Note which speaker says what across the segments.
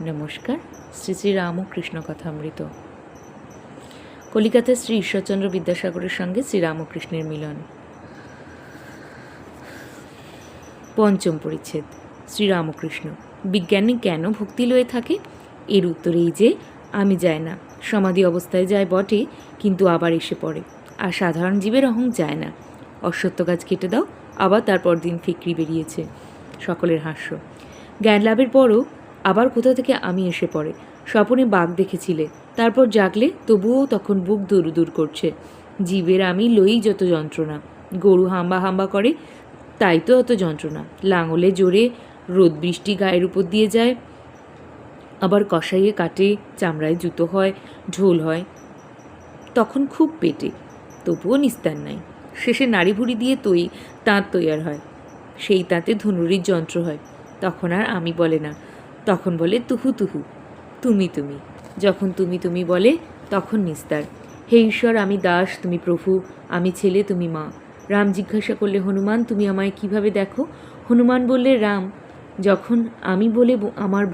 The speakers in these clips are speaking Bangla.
Speaker 1: নমস্কার। শ্রী শ্রী রামকৃষ্ণ কথামৃত। কলিকাতায় শ্রী ঈশ্বরচন্দ্র বিদ্যাসাগরের সঙ্গে শ্রীরামকৃষ্ণের মিলন। পঞ্চম পরিচ্ছেদ। শ্রীরামকৃষ্ণ: বিজ্ঞানী কেন ভক্তি লয়ে থাকে? এর উত্তর এই যে, আমি যায় না, সমাধি অবস্থায় যায় বটে, কিন্তু আবার এসে পড়ে। আর সাধারণ জীবের অহং যায় না। অশ্বত্থ গাছ কেটে দাও, আবার তারপর দিন ফিকরি বেরিয়েছে। সকলের হাস্য। জ্ঞান লাভের পরও আবার কোথা থেকে আমি এসে পড়ে। স্বপনে বাঘ দেখেছিলে, তারপর জাগলে তবুও তখন বুক দূর করছে। জীবের আমি লই যত যন্ত্রণা। গরু হাম্বা হাম্বা করে, তাই তো অত যন্ত্রণা। লাঙলে জোরে রোদ বৃষ্টি গায়ের উপর দিয়ে যায়, আবার কষাইয়ে কাটে, চামড়ায় জুতো হয়, ঝোল হয়, তখন খুব পেটে, তবুও নিস্তার নাই। শেষে নাড়ি ভুড়ি দিয়ে তাঁত তৈয়ার হয়, সেই তাঁতে ধনুরির যন্ত্র হয়। তখন আর আমি বলে না, তখন বলে তুহু তুহু, তুমি তুমি। যখন তুমি তুমি বলে, তখন নিস্তার। হে ঈশ্বর, আমি দাস, তুমি প্রভু, আমি ছেলে, তুমি মা। রাম জিজ্ঞাসা করলে হনুমান, তুমি আমায় কিভাবে দেখো? হনুমান বললে, রাম, যখন আমি বলে আমার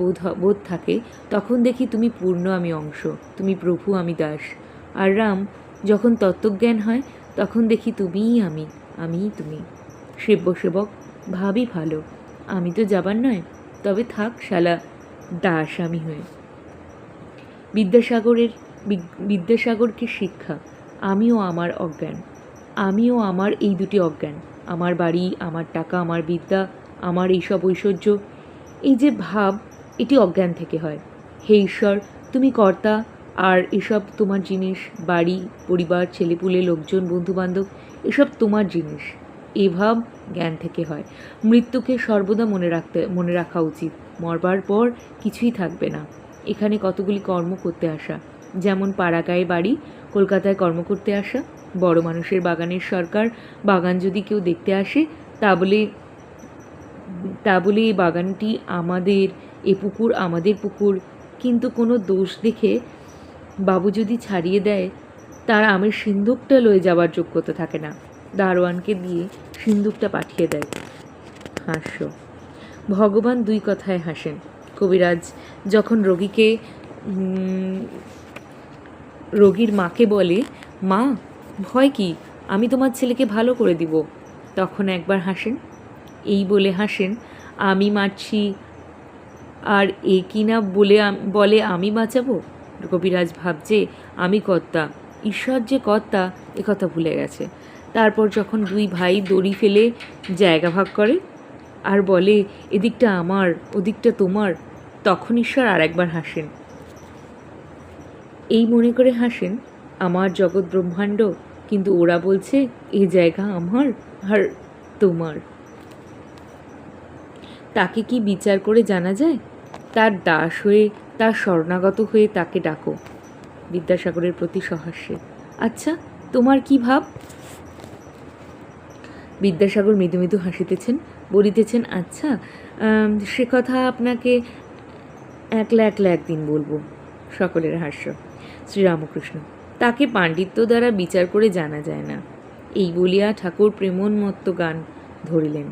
Speaker 1: বোধ থাকে, তখন দেখি তুমি পূর্ণ, আমি অংশ, তুমি প্রভু, আমি দাস। আর রাম, যখন তত্ত্বজ্ঞান হয়, তখন দেখি তুমিই আমি, আমিই তুমি। সেব্য সেবক ভাবি ভালো, আমি তো যাবার নয়, তবে থাক শালা দাস আমি হয়ে। বিদ্যাসাগরকে শিক্ষা। আমিও আমার অজ্ঞান, আমিও আমার এই দুটি অজ্ঞান, আমার বাড়ি, আমার টাকা, আমার বিদ্যা, আমার এইসব ঐশ্বর্য, এই যে ভাব, এটি অজ্ঞান থেকে হয়। হে ঈশ্বর, তুমি কর্তা, আর এসব তোমার জিনিস, বাড়ি, পরিবার, ছেলেপুলে, লোকজন, বন্ধুবান্ধব, এসব তোমার জিনিস, এ ভাব জ্ঞান থেকে হয়। মৃত্যুকে সর্বদা মনে রাখা উচিত। মরবার পর কিছুই থাকবে না। এখানে কতগুলি কর্ম করতে আসা, যেমন পাড়াগাঁয়ে বাড়ি, কলকাতায় কর্ম করতে আসা, বড় মানুষের বাগানের সরকার, বাগান যদি কেউ দেখতে আসে, তা বলে এই বাগানটি আমাদের, এ পুকুর আমাদের পুকুর। কিন্তু কোনো দোষ দেখে বাবু যদি ছাড়িয়ে দেয়, তার আমের সিন্দুকটা লয়ে যাওয়ার যোগ্যতা থাকে না, দারোয়ানকে দিয়ে সিন্দুকটা পাঠিয়ে দেয়। হাস্য। ভগবান দুই কথায় হাসেন। কবিরাজ যখন রোগীর মাকে বলে, মা, ভয় কি, আমি তোমার ছেলেকে ভালো করে দিব, তখন একবার হাসেন। এই বলে হাসেন, আমি মারছি, আর এ কি না বলে আমি বাঁচাবো। কবিরাজ ভাবছে আমি কর্তা, ঈশ্বর যে কর্তা, একথা ভুলে গেছে। তারপর যখন দুই ভাই দড়ি ফেলে জায়গা ভাগ করে আর বলে, এদিকটা আমার, ওদিকটা তোমার, তখন ঈশ্বর আর একবার হাসেন। এই মনে করে হাসেন, আমার জগৎ ব্রহ্মাণ্ড, কিন্তু ওরা বলছে এই জায়গা আমার আর তোমার। তাকে কি বিচার করে জানা যায়? তার দাস হয়ে, তার শরণাগত হয়ে তাকে ডাকো। বিদ্যাসাগরের প্রতি সহাস্যে, আচ্ছা তোমার কি ভাব? বিদ্যাসাগর মৃদু মৃদু হাসিতেছেন, বলিতেছেন, আচ্ছা, সে কথা আপনাকে একলা একদিন বলবো। সকলের হাস্য। শ্রীরামকৃষ্ণ: তাকে পাণ্ডিত্য দ্বারা বিচার করে জানা যায় না। এই বলিয়া ঠাকুর প্রেমোন্মত্ত গান ধরিলেন।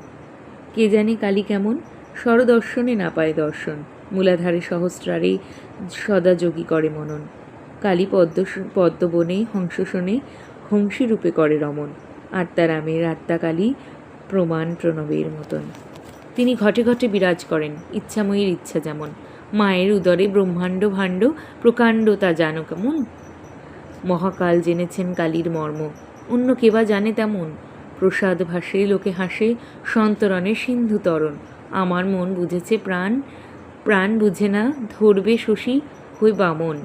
Speaker 1: কে জানে কালী কেমন, স্বরদর্শনে না পায় দর্শন, মূলাধারে সহস্রারে সদা যোগী করে মনন। কালী পদ্মবনে হংসশনে হংসী রূপে করে রমণ, আত্মারামের আত্মাকালী প্রমাণ প্রণবের মতন। তিনি ঘটে ঘটে বিরাজ করেন, ইচ্ছাময়ীর ইচ্ছা যেমন। মায়ের উদরে ব্রহ্মাণ্ড ভাণ্ড প্রকাণ্ড, তা জানো কেমন? মহাকাল জেনেছেন কালীর মর্ম, অন্য কেবা জানে তেমন। প্রসাদ ভাসে, লোকে হাসে, সন্তরণে সিন্ধু তরণ। আমার মন বুঝেছে প্রাণ, প্রাণ বুঝে না, ধরবে শশী হই বামন।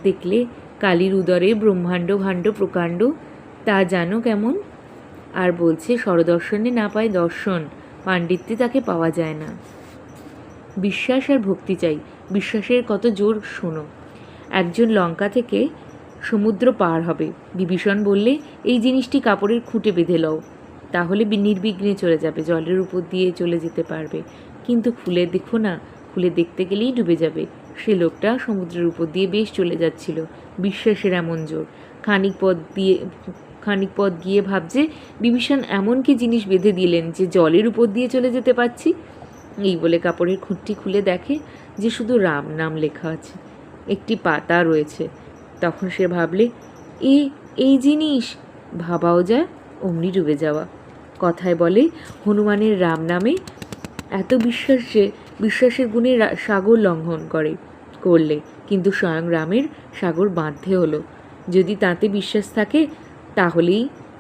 Speaker 1: দেখলে কালীর উদরে ব্রহ্মাণ্ড ভাণ্ড প্রকাণ্ড, তা জানো কেমন? আর বলছে স্বরদর্শনে না পায় দর্শন, পাণ্ডিত্যে তাকে পাওয়া যায় না। বিশ্বাস আর ভক্তি চাই। বিশ্বাসের কত জোর শোনো। একজন লঙ্কা থেকে সমুদ্র পার হবে, বিভীষণ বললে, এই জিনিসটি কাপড়ের খুঁটে বেঁধে লও, তাহলে নির্বিঘ্নে চলে যাবে, জলের উপর দিয়ে চলে যেতে পারবে। কিন্তু খুলে দেখো না, খুলে দেখতে গেলেই ডুবে যাবে। সে লোকটা সমুদ্রের উপর দিয়ে বেশ চলে যাচ্ছিল, বিশ্বাসের এমন জোর। খানিক পথ গিয়ে ভাবছে, বিভীষণ এমন কি জিনিস বেঁধে দিলেন যে জলের উপর দিয়ে চলে যেতে পারছি। এই বলে কাপড়ের খুঁটটি খুলে দেখে যে শুধু রাম নাম লেখা আছে, একটি পাতা রয়েছে। তখন সে ভাবলে, এই জিনিস, ভাবাও যায় অমনি ডুবে যাওয়া। কথায় বলে হনুমানের রাম নামে এত বিশ্বাস যে বিশ্বাসের গুণে সাগর লঙ্ঘন করলে, কিন্তু স্বয়ং রামের সাগর বাঁধতে হলো। যদি তাতে বিশ্বাস থাকে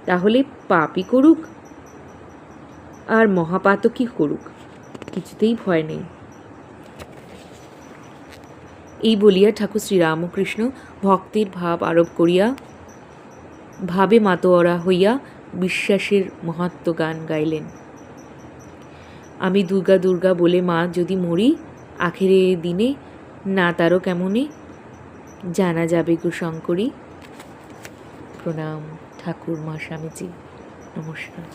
Speaker 1: তাহলে পাপই করুক আর মহাপাতকই করুক, কিছুতেই ভয় নেই। এই বলিয়া ঠাকুর শ্রীরামকৃষ্ণ ভক্তের ভাব আরোপ করিয়া ভাবে মাতোয়ারা হইয়া বিশ্বাসের মহাত্ম গান গাইলেন। আমি দুর্গা দুর্গা বলে মা যদি মরি, আখেরে দিনে না তারও কেমনে জানা যাবে গো শঙ্করী। প্রণাম ঠাকুর মা স্বামীজি, নমস্কার।